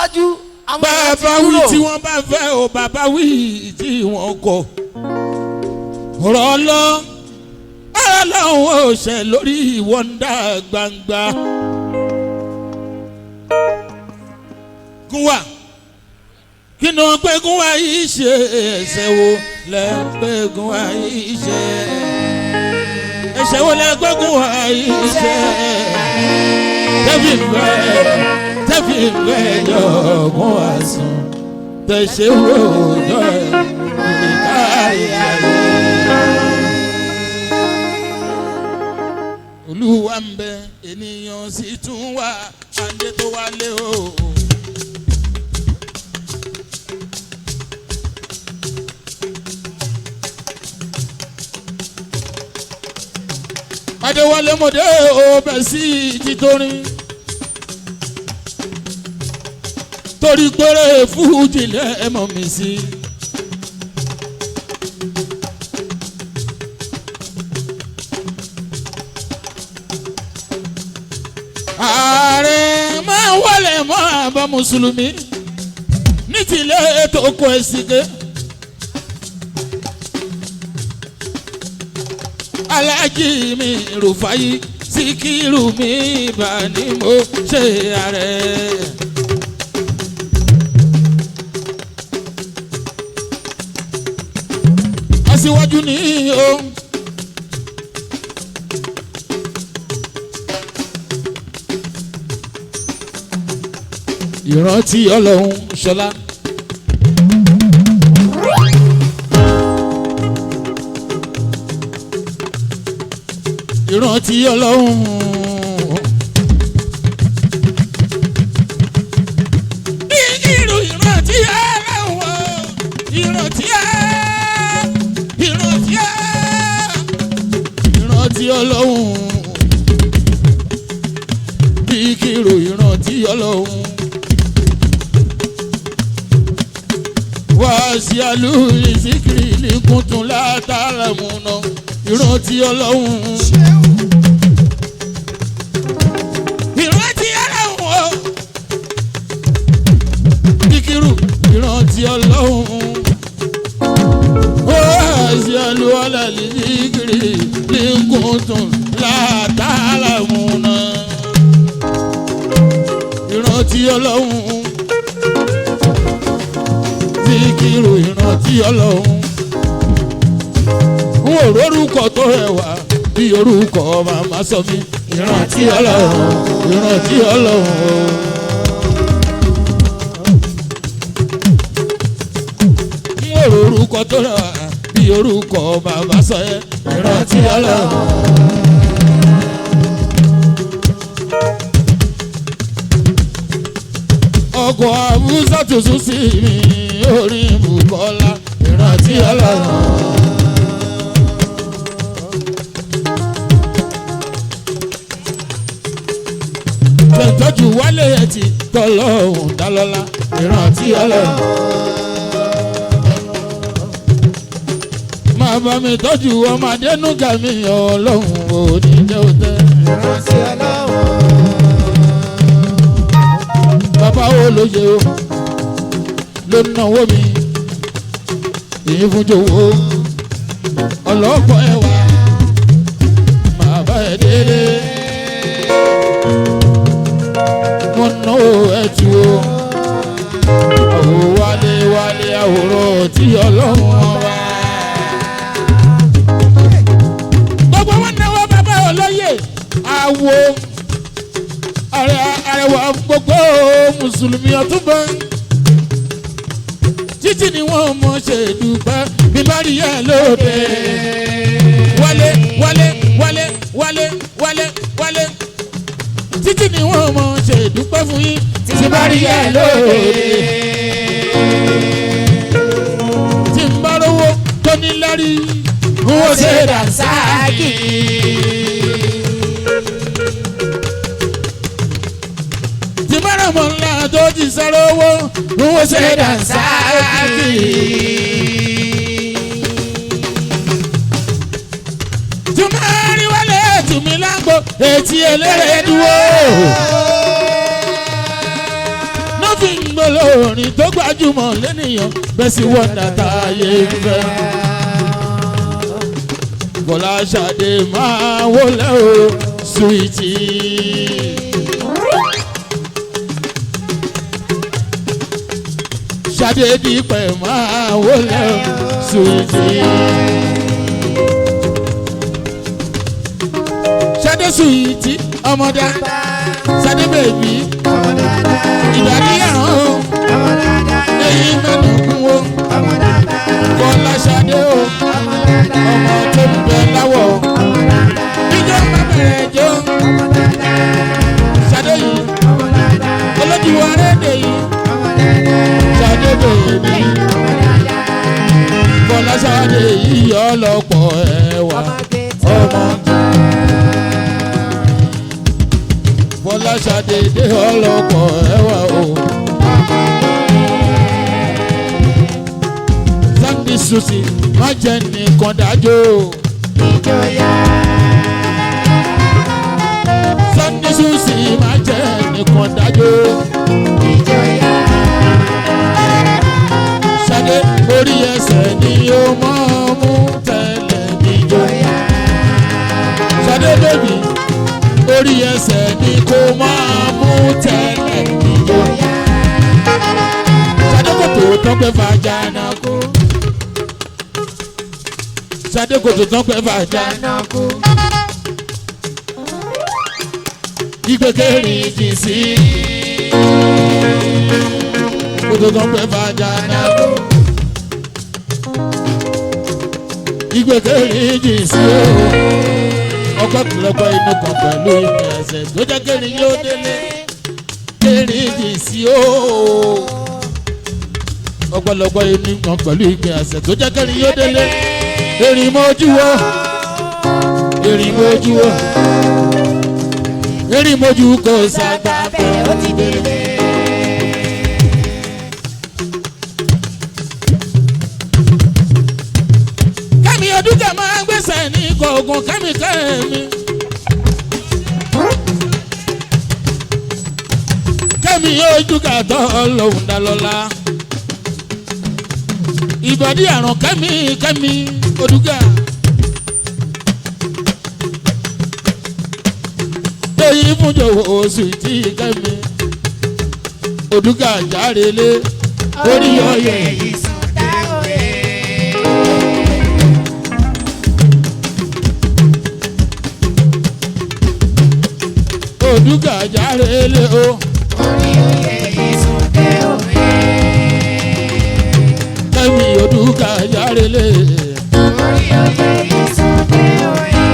síwájú àwọn èèyàn ti bàbá wí dúró. tí wọ́n bá fẹ́ o bàbá wí tí wọ́n kọ̀ ọ̀rọ̀ ọlọ́run ò ṣe lórí wọ́ndà gbangba. Gúnwà kí ni wọ́n pé Gúnwà yìí ṣe ẹ̀ṣẹ̀ wo lẹ́ pé Gúnwà yìí ṣe ẹ̀ṣẹ̀ wo lẹ́ pé Gúnwà yìí ṣe tẹ́fì fẹ́ yọ Gúnwà sùn tẹ̀sẹ̀ wo yọ ìkáyà Olúwa ń bẹ ènìyàn sì tún wà adé tó wálé o. Adéwálé mọ̀dé o bẹ̀ sí títorin torí péré fújì lẹ́ẹ̀mọ̀ mi sí. Ààrẹ máa wọlé mọ́ àbá mùsùlùmí ní tìlẹ̀ tó kọ ẹ̀sìnké. Aláàjì mi Rúfáyì Síkírù mi bá ní mo ṣe ààrẹ. Aṣíwájú ni o. Ìrántí Ọlọ́run ṣọlá. Ìrántí Ọlọ́run. Ìrù ìrántí Ọlọ́run. Ìrántí Ọlọ́run. Ìkìrò ìrántí Ọlọ́run. Wàásì àlùyí síkìrì ní kùtùn látara múná ìrántí Ọlọ́run. Ìrántí Ọlọ́run o. Síkírù ìrántí Ọlọ́run. Wàásì àlùyí síkìrì ní kùtùn látara múná ìrántí Ọlọ́run. Síkírù ìrántí Ọlọ́run. N ò rórúkọ tó rẹwà bí orúkọ màmá sọ mí. Ìrántí Ọlọ́run, ìrántí Ọlọ́run. N ò rórúkọ tó rẹwà bí orúkọ màmá sọ yẹ. Ìrántí Ọlọ́run. Ọkọ̀ àbúsá tuntun sí mi orí Bùkọ́lá ìrántí Ọlọ́run. Tẹ̀tọ́jú wálé ẹtì tọ́lọ́hùn dálọ́lá ìrántí Ọlọ́run. Máa bá mi tọ́jú ọmọdé núgà mi Ọlọ́run ò ní jẹ́ òtẹ́. ìrántí Ọlọ́run. Bàbá olóye o ló náwó mi èyí fún jòwó ọlọ́pọ̀ ẹwà máa bá ẹ délé mo náwó ẹtù o àwò wálé wálé àwòrán tí Ọlọ́run wá. Gbogbo wọn náwó bàbá olóye àwò àrẹwà gbogbo mùsùlùmí ọ̀túnbọ̀ títí ni wọ́n mọ̀ ṣe dùpẹ́ bí bá rí ẹ lóde. Wálé wálé wálé wálé wálé wálé títí ni wọ́n mọ̀ ṣe dùpẹ́ fún yín tí bá rí ẹ lóde. Tí n bá rówó tó ní lárí n ó ṣe dànsáàkì. Mọ̀ ńlá tó ti sọ̀rọ̀ owó ń wọ́n ṣe dànsáàkì. Tùmọ̀rí wálé tùmí lágbo etí eléré dúró. fi ń gbọ́lọ̀ orin tó gbajúmọ̀ lẹ́nìyàn bẹ́ẹ̀ sì wọ́ndà táyé ń fẹ́. Fọláṣadé máa wọlé o Sweety. Ṣadé Dípẹ́ máa wọlé o Sweety. Ṣadé Sweety ọmọ dáadáa. Ṣadé bèbí ìdàdí àrùn èyí mẹ́nu kún o. Fọláṣadé o ọmọ tó ń bẹ láwọ̀ ìjọ bàbẹ̀rẹ̀ jó. Ṣadé yìí olójú arédè yìí Ṣadé bèbí Fọláṣadé yìí ọlọ́pọ̀ ẹwà ọmọ. Fọláṣadé dé ọlọ́pọ̀ ẹwà o. Sunday Susi má jẹ́ nìkan dájọ́. Sunday Susi má jẹ́ nìkan dájọ́. Ṣadé orí ẹsẹ̀ ni ó máa mú tẹ́lẹ̀ níjọ́. Ṣadé bèbí orí ẹsẹ̀ ni kò máa mú tẹ́lẹ̀ níjọ́. Ṣadé kò tó tán pé fàájà náà kú. Ṣadé kò tó tán pé fàájà náà kú. Ìgbékèrè jì sí. Kò tó tán pé fàájà náà kú. Ìgbékèrè jì sí o. Ọkọ̀ kìlọ̀kọ̀ inú kan pẹ̀lú ìpín ẹsẹ̀ tó jẹ́ kẹrin yóò délé. Kèrè jì sí o. Ọ̀pọ̀lọpọ̀ inú kan pẹ̀lú ìpín ẹsẹ̀ tó jẹ́ kẹrin yóò délé. Erin mojú wo, erin mojú wo, erin mojú kò sàgbà bẹ́ẹ̀ ó ti délé. Kẹ́mi Odúkà máa ń gbèsè ní kọ̀ọ̀gùn kẹ́mi. Kẹ́mi Odúkà tó lòun dá lọ́la. Ìbàdí àrùn Kẹ́mi Odúkà. Èyí fún jòwó Sweety Kẹ́mi Odúkà járelé orí ọyẹ ìsúta òye. Odúkà járelé o orí ọyẹ ìsúta òye. Kẹ́mi Odúkà járelé orí ọyẹ ìsúta òye.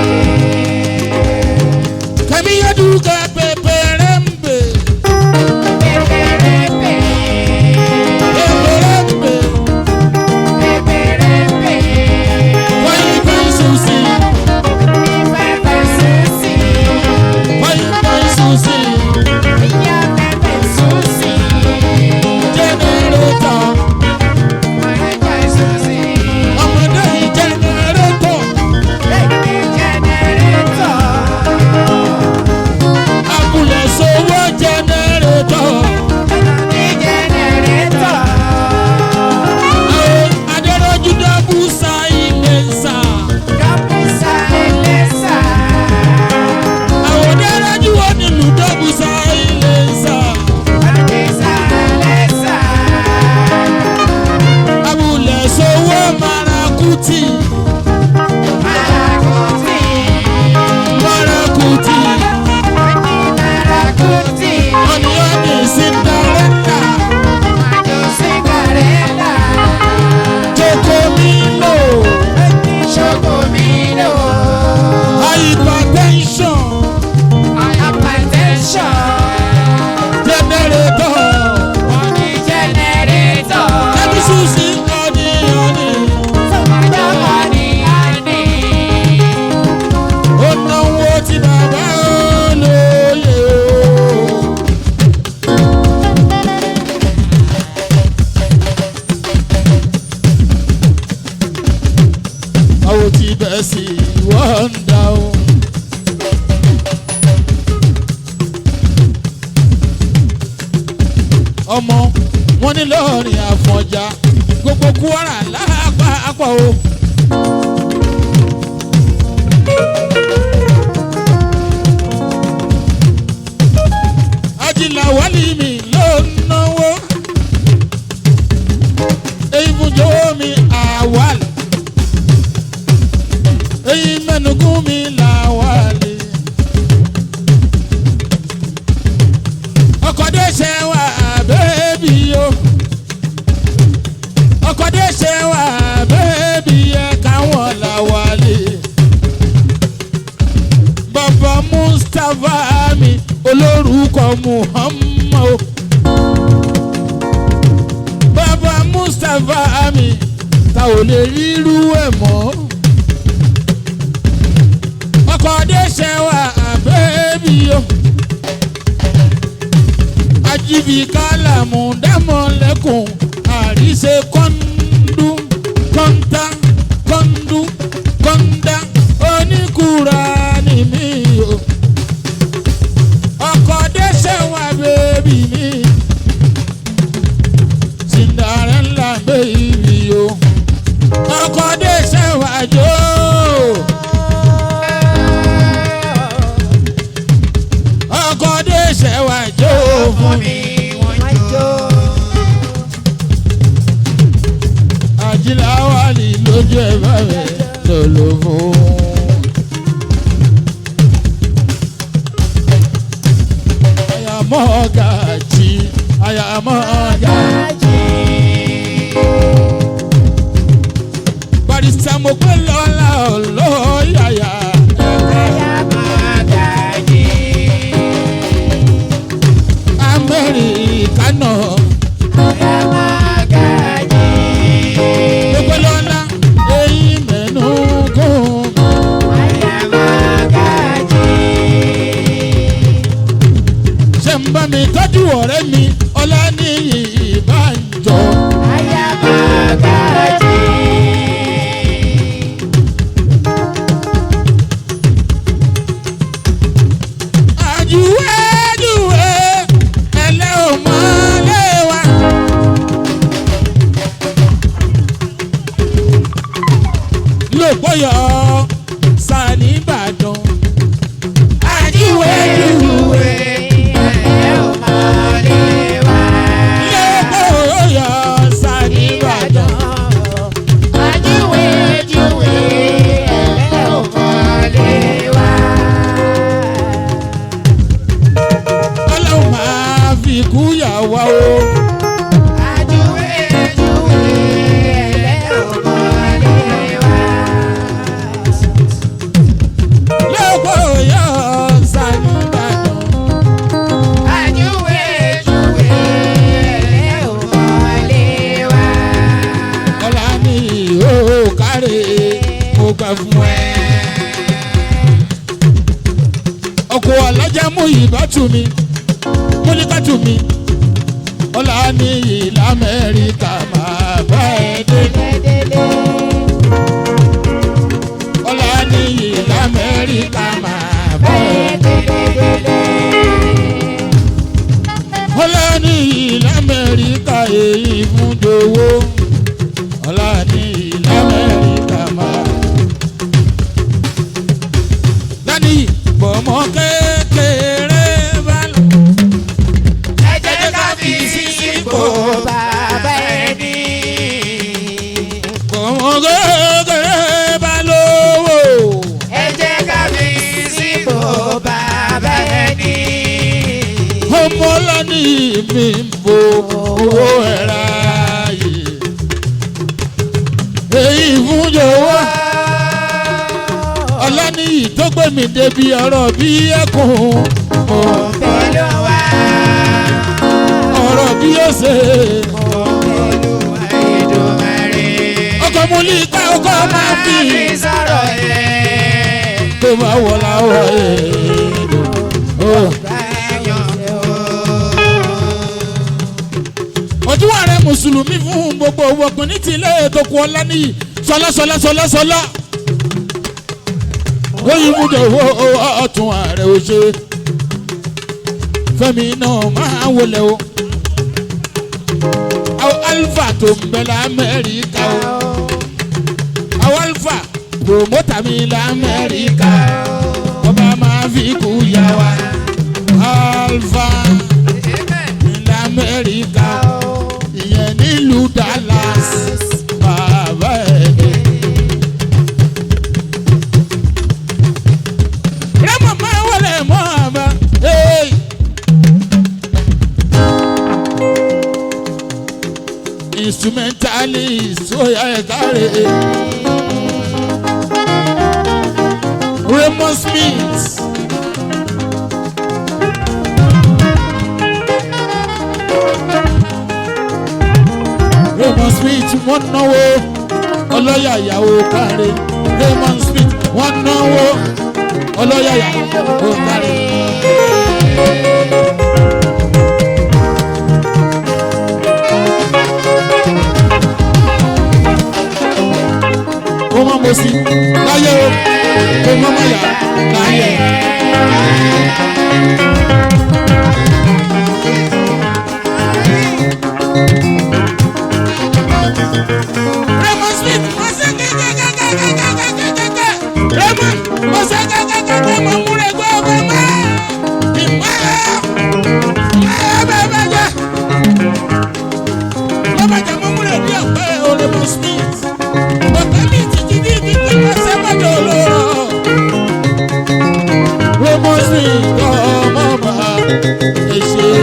Kẹ́mi Odúkà pẹpẹrẹmpẹ. Pẹpẹrẹmpẹ. Pẹpẹrẹmpẹ. Pẹpẹrẹmpẹ. Fáyín Susi. Fáyín Susi. Fáyín Susi. Ìyá Fáyín Susi. Jẹnẹrétọ̀. Fáyín Susi. Ọmọdé yìí jẹnẹrétọ̀. Jẹnẹrétọ̀. Abúlé sowó jẹnẹrétọ̀. Jẹnẹrétọ̀. Adéròjú dọ́bùsà ilé sà. Dọ́bùsà ilé sà. Àwọn Adéròjú wọ́n nílùú dọ́bùsà ilé sà. Dọ́bùsà ilé sà. Abúlé sowó Marakuti. Marakuti. Marakuti. Marakuti. Ọ̀nìyànjú Cinderella. Cinderella. Chocomilo. Chocomilo. Hypertension. Hypertension. Generator. Money generator. Kẹ́mi Susi ọ̀nì. Sọ̀mọ́dá ọ̀nì. Ó náwó tí bàbá olóye o. Àwọn tí bẹ́ẹ̀ sì wọ́n dá o. Ọmọ wọ́n ní lọ́ọ̀rìn Àfọ̀njá gbogbo Kwara lápapọ̀ o. Àjìlá wálé mi ló náwó èyí fún jọ̀wọ́ mi àwàlẹ̀ èyí mẹ́nugún mi làwàlẹ̀. ọkọ̀dé ṣe wà bẹ́ẹ̀bì o ọkọ̀dé ṣe wà bẹ́ẹ̀bì ẹ káwọn làwàlẹ̀. bàbá Mustapha mi olórúkọ Muhammad bàbá Mustapha mi ta ò lè rírú ẹ̀ mọ́. ọkọ̀dé ṣe wà bẹ́ẹ̀bì o ajibi kálàmù dámọ̀lẹ́kùn àríṣe kọ́ńdú kọ́ńtà kọ́ńdú kọ́ńdà oníkùrà ni mí o. ọkọ̀dé ṣe wà bẹ́ẹ̀bì mi Cinderella bẹ́ẹ̀bì o. ọkọ̀dé ṣe wà jò ọkọ̀dé ṣe wà jò fún mi wọ́n jò. Àjìlá wálé lójú ẹ̀ bá rẹ̀ lọ́lọ́ fún. Mọ́gàjì àyà mọ́gàjì. Barrister mo pé lọ́la ọlọ́yàyà. àyà mọ́gàjì. Amẹ́ríkà náà. àyà mọ́gàjì. mo pé lọ́la èyí mẹ́nu gùn. àyà mọ́gàjì. ṣé ń bá mi tọ́jú ọ̀rẹ́ mi Ọláníyì Ìbánjọ. àyà mọ́gàjì. àjùwé jùwé ẹlẹ́ ò mọ́lé wa. lòpọ̀yọ̀ Sani Ìbàdàn. àjùwé jùwé ẹlẹ́ ò mọ́lé wa. lòpọ̀yọ̀ Sani Ìbàdàn. àjùwé jùwé ẹlẹ́ ò mọ́lé wa. Ọlọ́run máa fi kú yà wá o. àjùwé jùwé ẹlẹ́ ò mọ́lé wa. lòpọ̀yọ̀ Sani Ìbàdàn. àjùwé jùwé ẹlẹ́ ò mọ́lé wa. Ọláníyì ó kárẹ̀ mo gbà fún ẹ. ọkọ̀ alájà mú ìbátú mi múlíkàtú mi. Ọláníyì l'Amẹ́ríkà máa bá ẹ délé. Ọláníyì l'Amẹ́ríkà máa bá ẹ délé. Ọláníyì l'Amẹ́ríkà èyí fún jowó. Ọláníyì l'Amẹ́ríkà máa. Láníyì bọ̀mọ kékeré bá lọ. ẹ jẹ́ ká fi sípò bàbá ẹni. bọ̀mọ kékeré bá lówó. ẹ jẹ́ ká fi sípò bàbá ẹni. ọmọ Ọláníyì mi ń bo owó ẹ̀rá yìí. èyí fún jọ̀wọ́. Ọláníyì tó gbé mi débi ọ̀rọ̀ bí ẹkùn. pẹ̀lú wa. ọ̀rọ̀ bí ó ṣe. pẹ̀lú wa Èdùmàrè. ọkọ̀ mú ní ká ọkọ̀ máa fi. sọ̀rọ̀ ẹ̀. tó bá wọ̀ láwọ̀ èdè. ojú ààrẹ mùsùlùmí fún gbogbo ọkùnrin ní tilẹ̀ ètò kù Ọláníyì sọlá. wọ́n mú jọ̀wọ́ ọ̀tún ààrẹ ò ṣe. Fẹ́mi náà máa wọlé o. alfa tó ń bẹ l'Amẹ́ríkà o àwọn alfa promota mi l'Amẹ́ríkà ọba máa fi kú yá wa alfa l'Amẹ́ríkà ìyẹn nílùú Dallas bàbá ẹni. rẹ́mọ̀ máa wọlé mọ́ àmà. Instrumentalist oya ekare Raymond Smith Raymond Smith wọ́n náwó ọlọ́yàyàwó káre Raymond Smith wọ́n náwó ọlọ́yàyàwó káre. Ó máa mọ̀ sí láyé o, ó máa mọ̀ yá láyé. Raymond Smith, wọ́n ṣe kẹ́kẹ́kẹ́kẹ́kẹ́kẹ́kẹ́kẹ́. Raymond, wọ́n ṣe kẹ́kẹ́kẹ́kẹ́ mọ̀ múlẹ̀ gbọ́ ọgbẹ́ mọ́. Ìmọ̀ bẹ́ẹ̀ jẹ́. Lọ́bàjẹ́ mọ̀ múlẹ̀ bí ọ̀pẹ́ o Raymond Smith. Raymond Smith ọmọ bá ẹ̀ṣẹ̀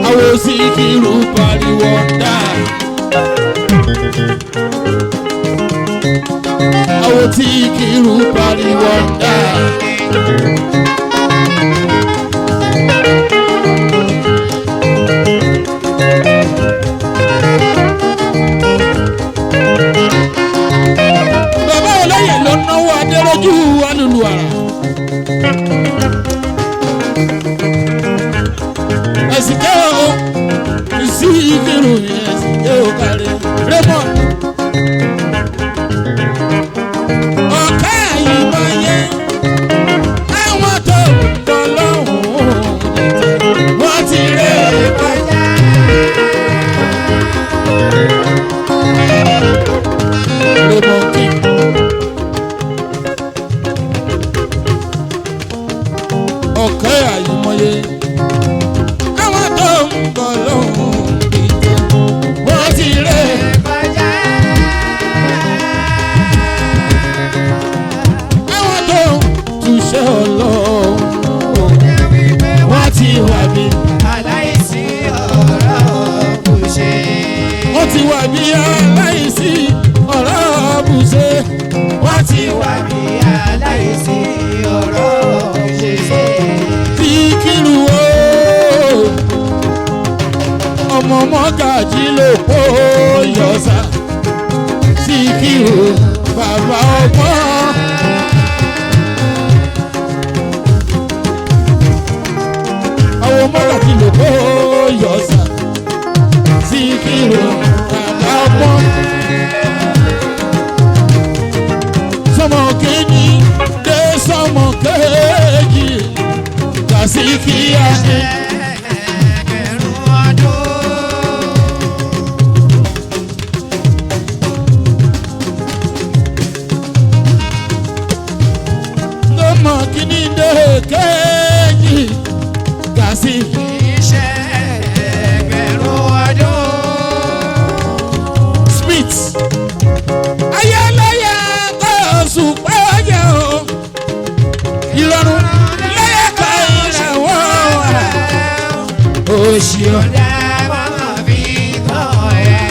àwọn Síkírù pariwo dá àwọn Síkírù pariwo dá. Adéròjú alùlù àrà. Ẹ̀sìnké o, Síkírù mi ẹ̀sìnké o kárí. Raymond. Ọ̀ká ìbọn yẹn, àwọn tó ń bọ̀ lọ́hùn-ún wọ́n ti rẹ̀ kọjá. Raymond King. Ọ̀kẹ́ àyùmọ̀ye àwọn tó ń bọ̀ lọ́hùn ìjẹ́ wọ́n ti rẹ̀ kọjá. Àwọn tó ń túṣẹ́ Ọlọ́run wọ́n ti wà bí aláìsí ọ̀rọ̀ bùṣe. Wọ́n ti wà bí aláìsí ọ̀rọ̀ bùṣe. Wọ́n ti wà bí aláìsí ọ̀rọ̀ bùṣe. Síkírù o ọmọ mọ́gàjí ló kó yọ̀sà Síkírù bàbá ọgbọ́n. Àwọn mọ́gàjí ló kó yọ̀sà Síkírù bàbá ọgbọ́n. Sọmọ kejì dé sọmọ kejì Síkírù ẹgbẹ̀rún ọdún. Lọ́mọ kìíní dé kejì Síkírù ẹgbẹ̀rún ọdún. Smith ayẹlẹyẹ kọ́ oṣù pẹ́ẹ́jẹ́ o ìrọ̀rùn. Oṣù ọ̀dà máa fi kàn ẹ́.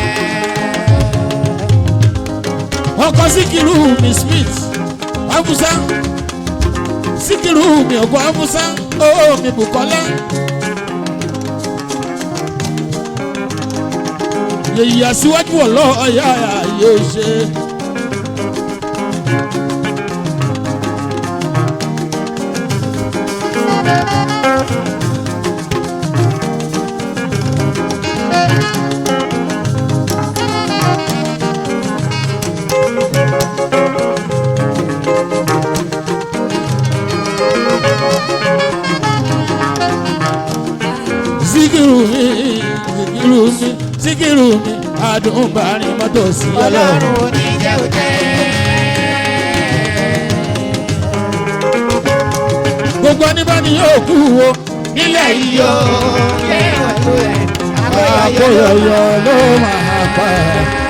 Ọkọ Síkírù mi Smith Afusa Síkírù mi ọkọ Afusa ó mi Bùkọ́lá. Yèyí aṣíwájú ọ̀lọ́ ọ̀yá yóò ṣe. Síkírù mi Síkírù mi Síkírù mi àdùnbárin mọ́tò sí Ọlọ́run ò ní jẹ́ òjẹ́. gbogbo ẹni bá ní yóò kú wo nílẹ̀ yìí o Yóò lé ọ̀tún ẹ̀. àkóyọyọ ló máa pa ẹ́.